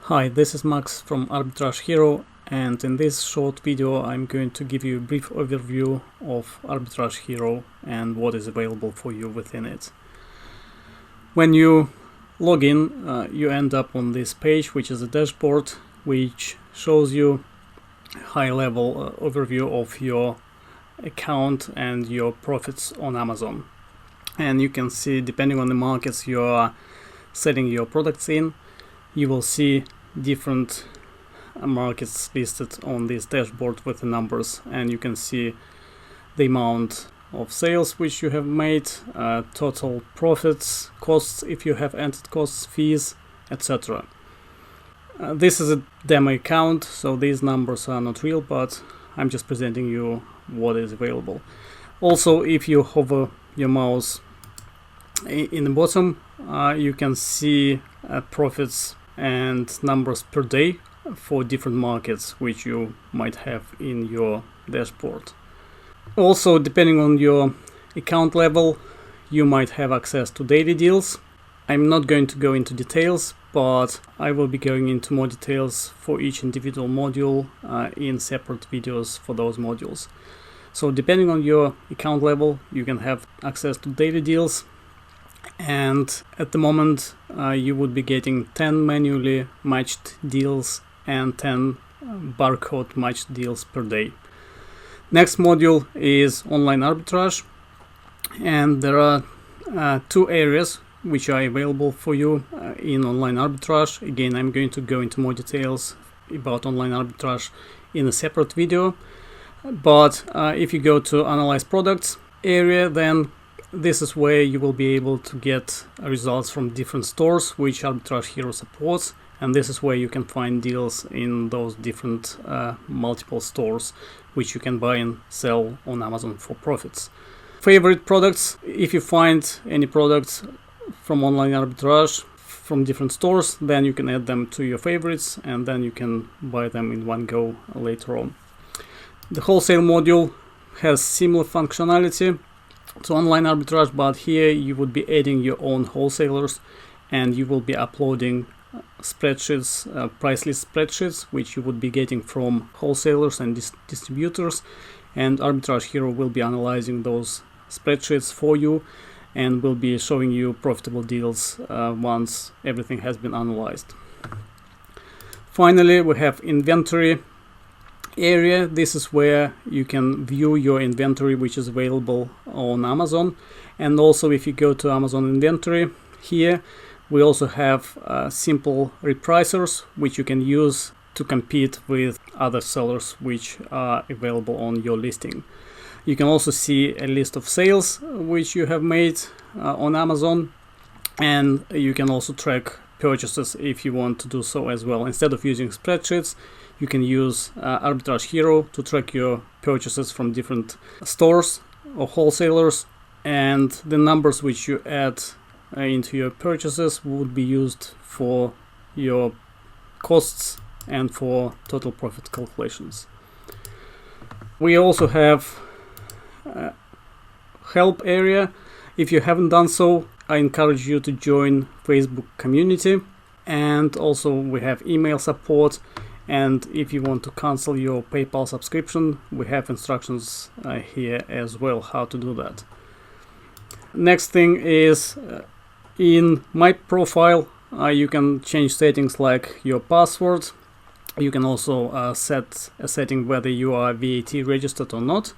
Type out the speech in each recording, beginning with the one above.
Hi, this is Max from Arbitrage Hero, and in this short video I'm going to give you a brief overview of Arbitrage Hero and what is available for you within it. When you log in, you end up on this page, which is a dashboard, which shows you a high-level overview of your account and your profits on Amazon. And you can see, depending on the markets you are setting your products in, you will see different markets listed on this dashboard with the numbers, and you can see the amount of sales which you have made, total profits, costs if you have entered costs, fees, etc. This is a demo account, so these numbers are not real, but I'm just presenting you what is available. Also, if you hover your mouse in the bottom, you can see profits and numbers per day for different markets which you might have in your dashboard. Also, depending on your account level, you might have access to daily deals. I'm not going to go into details, but I will be going into more details for each individual module in separate videos for those modules. So depending on your account level, you can have access to daily deals. And at the moment you would be getting 10 manually matched deals and 10 barcode matched deals per day. Next module is online arbitrage, and there are two areas which are available for you in online arbitrage. Again, I'm going to go into more details about online arbitrage in a separate video, but if you go to analyze products area, then this is where you will be able to get results from different stores which Arbitrage Hero supports, and this is where you can find deals in those different multiple stores which you can buy and sell on Amazon for profits. Favorite products: if you find any products from online arbitrage from different stores, then you can add them to your favorites and then you can buy them in one go later on. The wholesale module has similar functionality to online arbitrage, but here you would be adding your own wholesalers and you will be uploading spreadsheets, price list spreadsheets, which you would be getting from wholesalers and distributors, and Arbitrage Hero will be analyzing those spreadsheets for you and will be showing you profitable deals once everything has been analyzed. Finally, we have inventory area. This is where you can view your inventory which is available on Amazon, and also if you go to Amazon inventory, here we also have simple repricers which you can use to compete with other sellers which are available on your listing. You can also see a list of sales which you have made on Amazon, and you can also track purchases if you want to do so as well. Instead of using spreadsheets, you can use Arbitrage Hero to track your purchases from different stores or wholesalers, and the numbers which you add into your purchases would be used for your costs and for total profit calculations. We also have help area. If you haven't done so, I encourage you to join Facebook community, and also we have email support. And if you want to cancel your PayPal subscription, we have instructions here as well how to do that. Next thing is in my profile, you can change settings like your password. You can also set a setting whether you are VAT registered or not.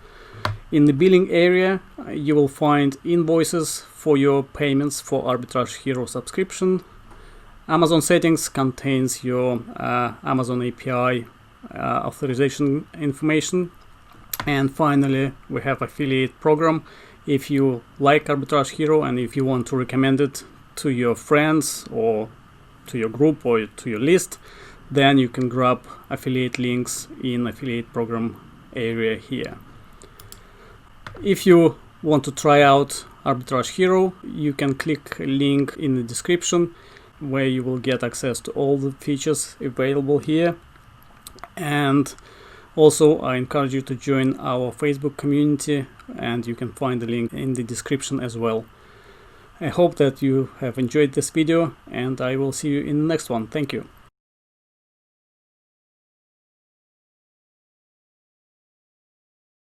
In the billing area, you will find invoices for your payments for Arbitrage Hero subscription. Amazon settings contains your Amazon API authorization information. And finally, we have affiliate program. If you like Arbitrage Hero and if you want to recommend it to your friends or to your group or to your list, then you can grab affiliate links in affiliate program area here. If you want to try out Arbitrage Hero, you can click a link in the description where you will get access to all the features available here. And also I encourage you to join our Facebook community, and you can find the link in the description as well. I hope that you have enjoyed this video, and I will see you in the next one. Thank you.